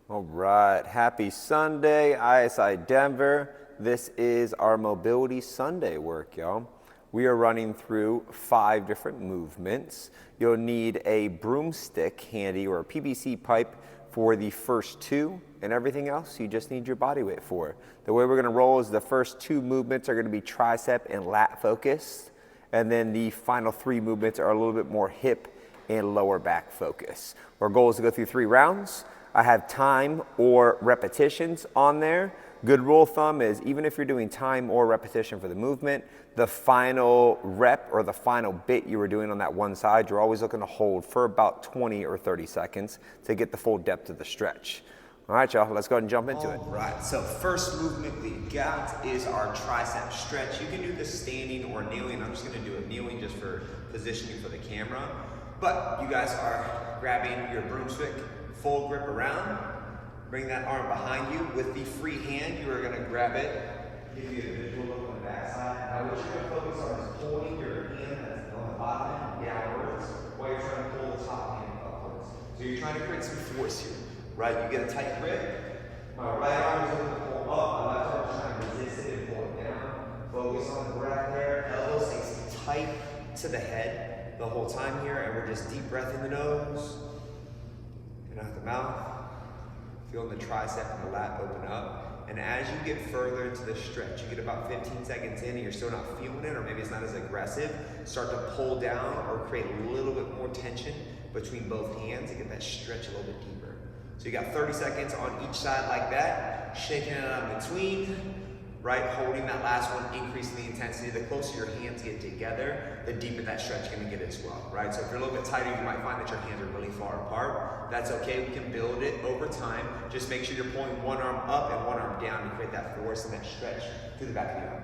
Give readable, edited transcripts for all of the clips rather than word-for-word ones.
All right, happy Sunday, ISI Denver. This is our Mobility Sunday work, y'all. We are running through 5 different movements. You'll need a broomstick handy or a PVC pipe for the first 2, and everything else you just need your body weight for. The way we're gonna roll is the first 2 movements are gonna be tricep and lat focused, and then the final 3 movements are a little bit more hip and lower back focus. Our goal is to go through 3 rounds. I have time or repetitions on there. Good rule of thumb is even if you're doing time or repetition for the movement, the final rep or the final bit you were doing on that one side, you're always looking to hold for about 20 or 30 seconds to get the full depth of the stretch. All right, y'all, let's go ahead and jump into it. All right, so first movement we got is our tricep stretch. You can do this standing or kneeling. I'm just gonna do it kneeling just for positioning for the camera. But you guys are grabbing your broomstick, full grip around, bring that arm behind you. With the free hand, you are gonna grab it, give you a visual look on the backside. Now what you're gonna focus on is pulling your hand that's on the bottom downwards while you're trying to pull the top hand upwards. So you're trying to create some force here, right? You get a tight grip. My right arm is looking to pull up, my left arm is trying to resist it and pull it down. Focus on the breath there. Elbows stay tight to the head the whole time here, and we're just deep breath in the nose and out the mouth. Feeling the tricep and the lat open up. And as you get further into the stretch, you get about 15 seconds in and you're still not feeling it, or maybe it's not as aggressive, start to pull down or create a little bit more tension between both hands and get that stretch a little bit deeper. So you got 30 seconds on each side like that, shaking it out in between, right? Holding that last one, increasing the intensity. The closer your hands get together, the deeper that stretch is gonna get as well, right? So if you're a little bit tighter, you might find that your hands are really far apart. That's okay, we can build it over time. Just make sure you're pulling one arm up and one arm down to create that force and that stretch through the back of the arm.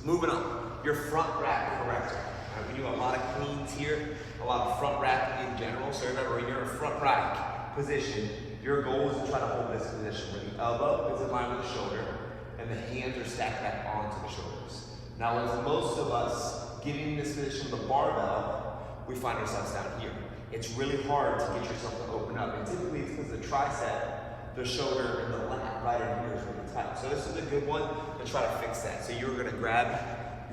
Moving on, your front rack corrector. We do a lot of cleans here, a lot of front rack in general. So remember, when you're in front rack position, your goal is to try to hold this position where the elbow is in line with the shoulder and the hands are stacked back onto the shoulders. Now, as most of us getting in this position with a barbell, we find ourselves down here. It's really hard to get yourself to open up. And typically it's because the tricep, the shoulder, and the lat right in here is really tight. So this is a good one to try to fix that. So you're gonna grab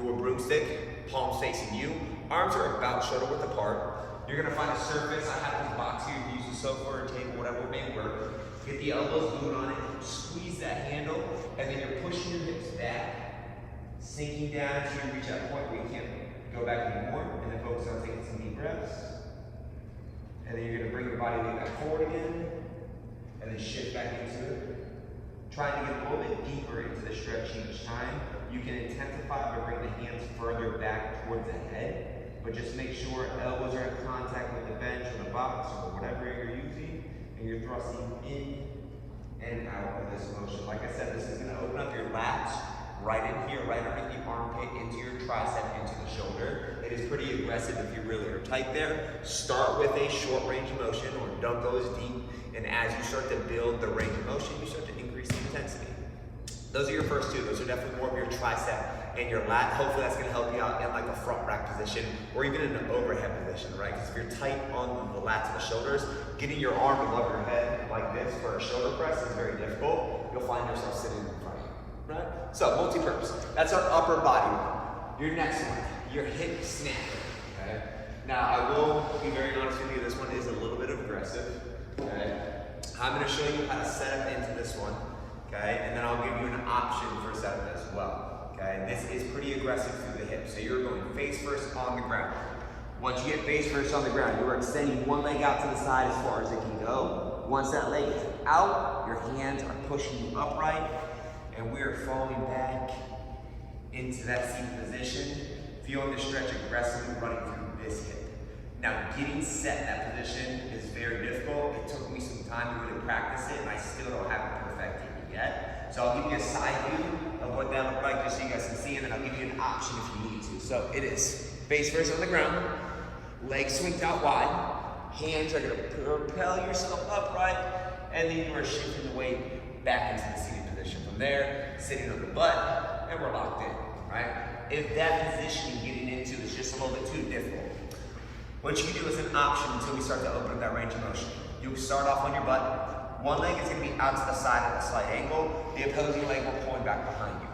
your broomstick, palms facing you. Arms are about shoulder width apart. You're gonna find a surface. I have this box here. You can use a sofa or a table, whatever may work. Get the elbows glued on it, squeeze that handle, and then you're pushing your hips back, sinking down until you reach that point where you can't go back anymore, and then focus on taking some deep breaths. And then you're gonna bring your body weight back forward again, and then shift back into it. Trying to get a little bit deeper into the stretch each time. You can intensify by bringing the hands further back towards the head, but just make sure elbows are in contact with the bench or the box or whatever you're using, and you're thrusting in and out of this motion. Like I said, this is gonna open up your lats right in here, right underneath the armpit, into your tricep, into the shoulder. It is pretty aggressive if you really are tight there. Start with a short range of motion, or don't go as deep. And as you start to build the range of motion, you start to increase the intensity. Those are your first 2. Those are definitely more of your tricep and your lat. Hopefully that's gonna help you out in like a front rack position, or even in an overhead position, right? Because if you're tight on the lats and the shoulders, getting your arm above your head like this for a shoulder press is very difficult. You'll find yourself sitting in front of you, right? So multi-purpose. That's our upper body one. Your next one, your hip snatcher, okay? Now I will be very honest with you, this one is a little bit aggressive, okay? I'm gonna show you how to set up into this one, okay? And then I'll give you an option for setup as well, okay? This is pretty aggressive through the hips. So you're going face first on the ground. Once you get face first on the ground, you're extending one leg out to the side as far as it can go. Once that leg is out, your hands are pushing you upright, and we are falling back into that seated position, feeling the stretch aggressively running through this hip. Now, getting set in that position is very difficult. It took me some time to really practice it, and I still don't have it perfected yet. So I'll give you a side view of what that looks like just so you guys can see, and then I'll give you an option if you need to. So it is face first on the ground, legs swinged out wide, hands are gonna propel yourself upright, and then you are shifting the weight back into the seated position. From there, sitting on the butt, and we're locked in, right? If that position getting into is just a little bit too difficult, what you can do is an option until we start to open up that range of motion. You start off on your butt, One leg is gonna be out to the side at a slight angle. The opposing leg will point back behind you.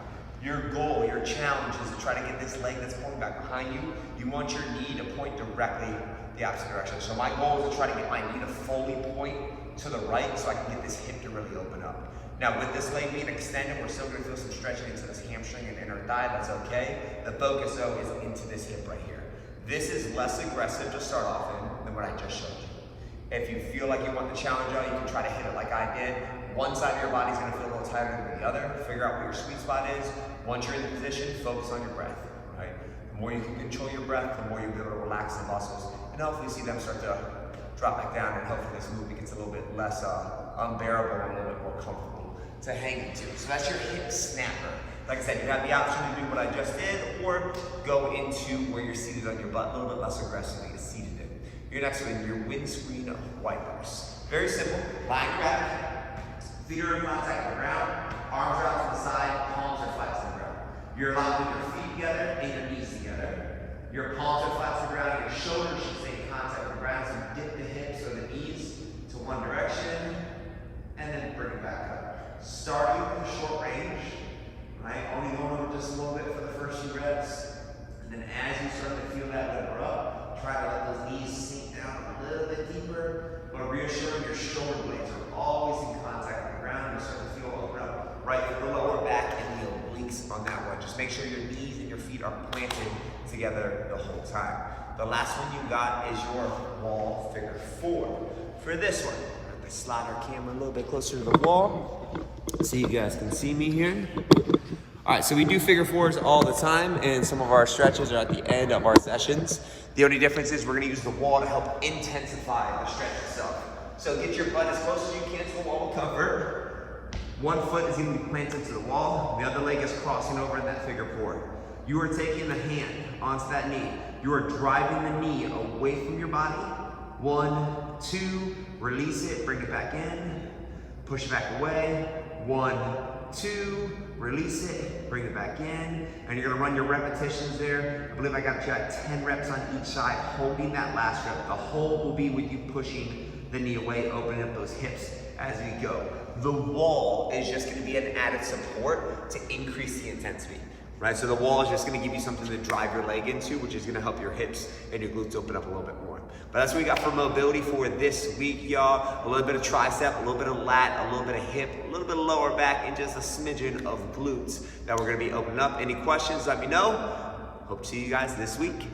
Your goal, your challenge is to try to get this leg that's pointing back behind you. You want your knee to point directly the opposite direction. So my goal is to try to get my knee to fully point to the right so I can get this hip to really open up. Now with this leg being extended, we're still gonna feel some stretching into this hamstring and inner thigh, that's okay. The focus though is into this hip right here. This is less aggressive to start off in than what I just showed you. If you feel like you want the challenge out, you can try to hit it like I did. One side of your body's gonna feel a little tighter than the other. Figure out where your sweet spot is. Once you're in the position, focus on your breath, right? The more you can control your breath, the more you'll be able to relax the muscles, and hopefully see them start to drop back down, and hopefully this movement gets a little bit less unbearable and a little bit more comfortable to hang into. So that's your hip snapper. Like I said, you have the option to do what I just did, or go into where you're seated on your butt, a little bit less aggressively to seated in. You're next to your windscreen wipers. Very simple, lying back, feet are in contact with the ground, arms are out to the side, palms are flat to the ground. You're allowed to put your feet together and your knees together. Your palms are flat to the ground, your shoulders should stay in contact with the ground, so you dip the hips or the knees to one direction, and then bring it back up. Starting with a short range, right? Only going over just a little bit for the first few reps. And then as you start to feel that lever up, try to let those knees sink down a little bit deeper, but reassuring your shoulder blades are always in contact with the ground. You start to feel open up right through the lower back and the obliques on that one. Just make sure your knees and your feet are planted together the whole time. The last one you got is your wall figure 4. For this one, I'm gonna slide our camera a little bit closer to the wall so you guys can see me here. All right, so we do figure 4s all the time, and some of our stretches are at the end of our sessions. The only difference is we're gonna use the wall to help intensify the stretch itself. So get your butt as close as you can to the wall with comfort. One foot is gonna be planted to the wall, the other leg is crossing over in that figure 4. You are taking the hand onto that knee. You are driving the knee away from your body. 1, 2, release it, bring it back in, push it back away. 1, 2, release it, bring it back in, and you're gonna run your repetitions there. I believe I got you at 10 reps on each side, holding that last rep. The hold will be with you pushing the knee away, opening up those hips as we go. The wall is just gonna be an added support to increase the intensity, right? So the wall is just gonna give you something to drive your leg into, which is gonna help your hips and your glutes open up a little bit more. But that's what we got for mobility for this week, y'all. A little bit of tricep, a little bit of lat, a little bit of hip, a little bit of lower back, and just a smidgen of glutes that we're gonna be opening up. Any questions, let me know. Hope to see you guys this week.